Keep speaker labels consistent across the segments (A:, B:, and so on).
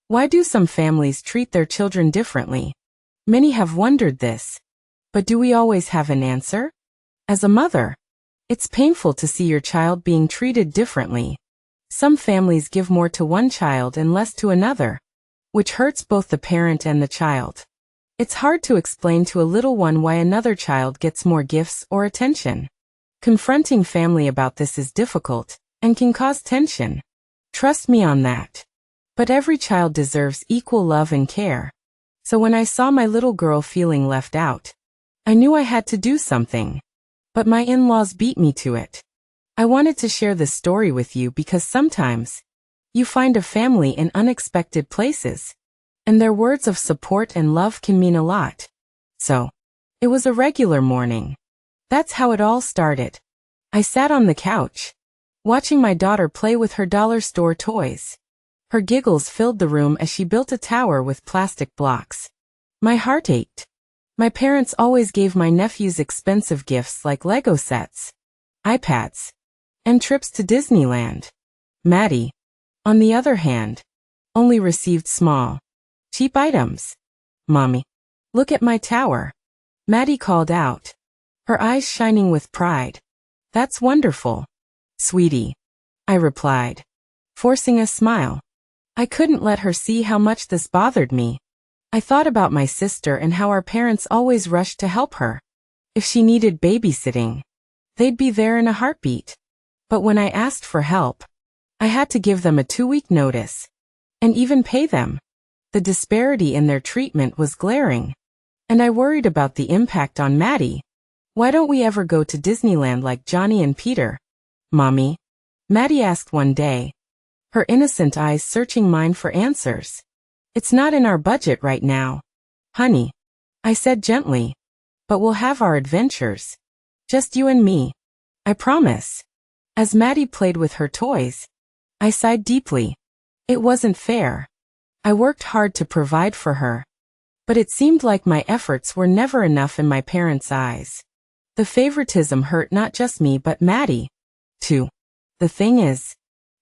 A: Why do some families treat their children differently? Many have wondered this. But do we always have an answer? As a mother, it's painful to see your child being treated differently. Some families give more to one child and less to another, which hurts both the parent and the child. It's hard to explain to a little one why another child gets more gifts or attention. Confronting family about this is difficult and can cause tension. Trust me on that. But every child deserves equal love and care. So when I saw my little girl feeling left out, I knew I had to do something. But my in-laws beat me to it. I wanted to share this story with you because sometimes you find a family in unexpected places, and their words of support and love can mean a lot. So, it was a regular morning. That's how it all started. I sat on the couch, watching my daughter play with her dollar store toys. Her giggles filled the room as she built a tower with plastic blocks. My heart ached. My parents always gave my nephews expensive gifts like Lego sets, iPads, and trips to Disneyland. Maddie, on the other hand, only received small, cheap items. Mommy, look at my tower. Maddie called out, her eyes shining with pride. That's wonderful. Sweetie, I replied, forcing a smile. I couldn't let her see how much this bothered me. I thought about my sister and how our parents always rushed to help her. If she needed babysitting, they'd be there in a heartbeat. But when I asked for help, I had to give them a 2-week notice, and even pay them. The disparity in their treatment was glaring, and I worried about the impact on Maddie. Why don't we ever go to Disneyland like Johnny and Peter? Mommy, Maddie asked one day, her innocent eyes searching mine for answers. It's not in our budget right now, honey, I said gently, but we'll have our adventures. Just you and me. I promise. As Maddie played with her toys, I sighed deeply. It wasn't fair. I worked hard to provide for her, but it seemed like my efforts were never enough in my parents' eyes. The favoritism hurt not just me but Maddie, too. The thing is,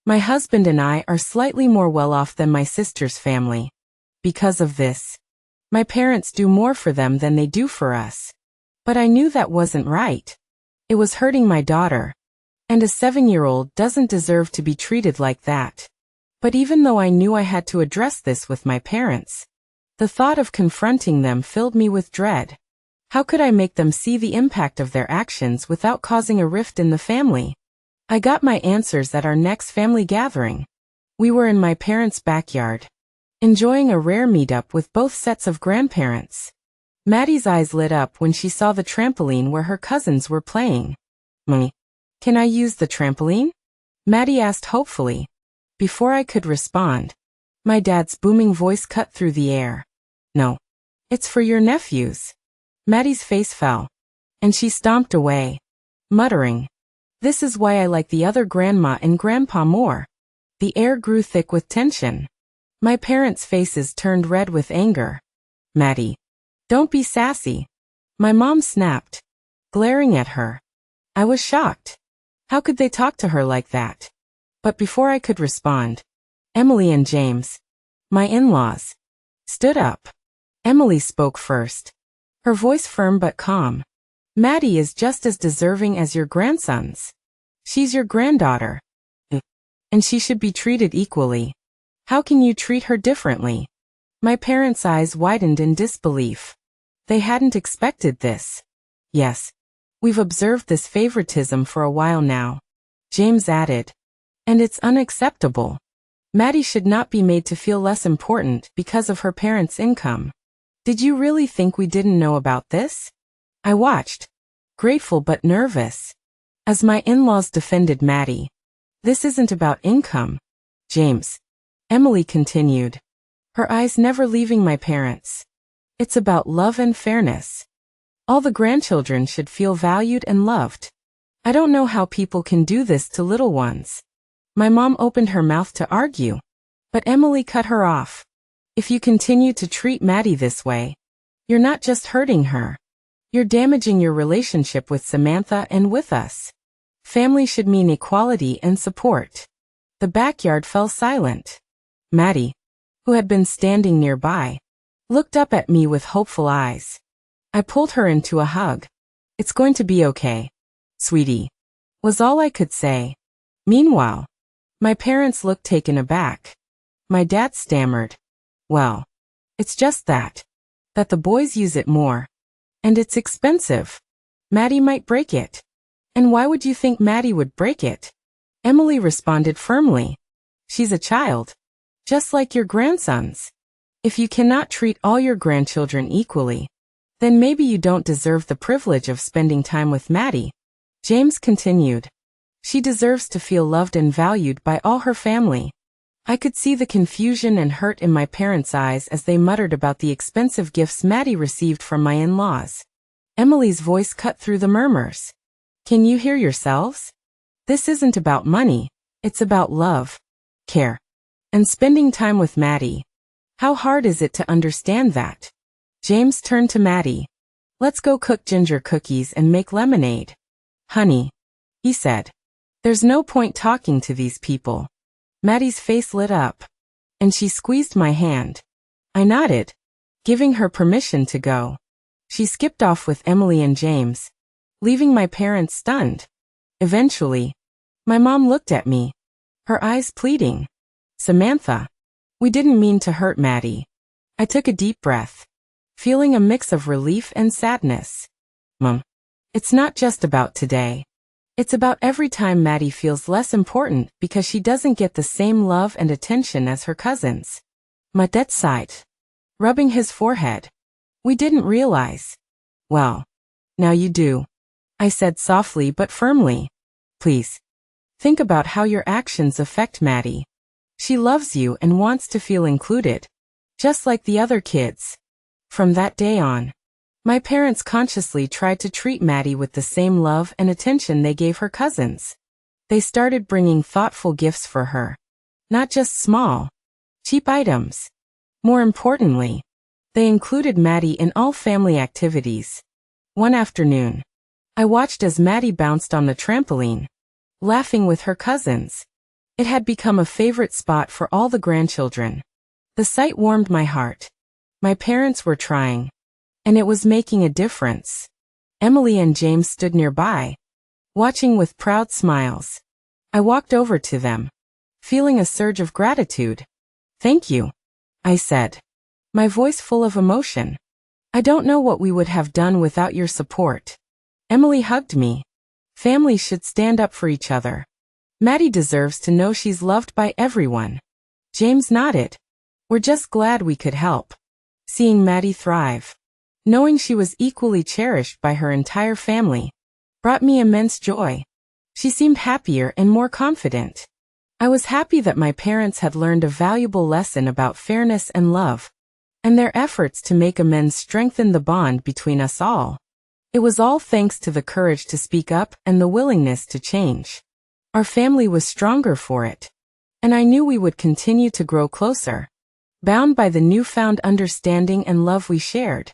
A: my husband and I are slightly more well-off than my sister's family. Because of this, my parents do more for them than they do for us. But I knew that wasn't right. It was hurting my daughter, and a 7-year-old doesn't deserve to be treated like that. But even though I knew I had to address this with my parents, the thought of confronting them filled me with dread. How could I make them see the impact of their actions without causing a rift in the family? I got my answers at our next family gathering. We were in my parents' backyard, enjoying a rare meetup with both sets of grandparents. Maddie's eyes lit up when she saw the trampoline where her cousins were playing. Mommy, can I use the trampoline? Maddie asked hopefully. Before I could respond, my dad's booming voice cut through the air. No, it's for your nephews. Maddie's face fell, and she stomped away, muttering, "This is why I like the other grandma and grandpa more." The air grew thick with tension. My parents' faces turned red with anger. Maddie, don't be sassy. My mom snapped, glaring at her. I was shocked. How could they talk to her like that? But before I could respond, Emily and James, my in-laws, stood up. Emily spoke first, her voice firm but calm. Maddie is just as deserving as your grandsons. She's your granddaughter, and she should be treated equally. How can you treat her differently? My parents' eyes widened in disbelief. They hadn't expected this. Yes, we've observed this favoritism for a while now, James added. And it's unacceptable. Maddie should not be made to feel less important because of her parents' income. Did you really think we didn't know about this? I watched, grateful but nervous, as my in-laws defended Maddie. This isn't about income, James, Emily continued, her eyes never leaving my parents. It's about love and fairness. All the grandchildren should feel valued and loved. I don't know how people can do this to little ones. My mom opened her mouth to argue, but Emily cut her off. If you continue to treat Maddie this way, you're not just hurting her. You're damaging your relationship with Samantha and with us. Family should mean equality and support. The backyard fell silent. Maddie, who had been standing nearby, looked up at me with hopeful eyes. I pulled her into a hug. "It's going to be okay, sweetie," was all I could say. Meanwhile, my parents looked taken aback. My dad stammered, "Well, it's just that the boys use it more. And it's expensive. Maddie might break it." "And why would you think Maddie would break it?" Emily responded firmly. "She's a child, just like your grandsons. If you cannot treat all your grandchildren equally, then maybe you don't deserve the privilege of spending time with Maddie." James continued, "She deserves to feel loved and valued by all her family." I could see the confusion and hurt in my parents' eyes as they muttered about the expensive gifts Maddie received from my in-laws. Emily's voice cut through the murmurs. "Can you hear yourselves? This isn't about money, it's about love, care, and spending time with Maddie. How hard is it to understand that?" James turned to Maddie. "Let's go cook ginger cookies and make lemonade." "Honey," he said, "there's no point talking to these people." Maddie's face lit up, and she squeezed my hand. I nodded, giving her permission to go. She skipped off with Emily and James, leaving my parents stunned. Eventually, my mom looked at me, her eyes pleading. "Samantha, we didn't mean to hurt Maddie." I took a deep breath, feeling a mix of relief and sadness. "Mom, it's not just about today. It's about every time Maddie feels less important because she doesn't get the same love and attention as her cousins." My dad sighed, rubbing his forehead. "We didn't realize." "Well, now you do," I said softly but firmly. "Please, think about how your actions affect Maddie. She loves you and wants to feel included, just like the other kids." From that day on, my parents consciously tried to treat Maddie with the same love and attention they gave her cousins. They started bringing thoughtful gifts for her, not just small, cheap items. More importantly, they included Maddie in all family activities. One afternoon, I watched as Maddie bounced on the trampoline, laughing with her cousins. It had become a favorite spot for all the grandchildren. The sight warmed my heart. My parents were trying, and it was making a difference. Emily and James stood nearby, watching with proud smiles. I walked over to them, feeling a surge of gratitude. "Thank you," I said, my voice full of emotion. "I don't know what we would have done without your support." Emily hugged me. "Families should stand up for each other. Maddie deserves to know she's loved by everyone." James nodded. "We're just glad we could help." Seeing Maddie thrive, knowing she was equally cherished by her entire family, brought me immense joy. She seemed happier and more confident. I was happy that my parents had learned a valuable lesson about fairness and love, and their efforts to make amends strengthened the bond between us all. It was all thanks to the courage to speak up and the willingness to change. Our family was stronger for it, and I knew we would continue to grow closer, bound by the newfound understanding and love we shared.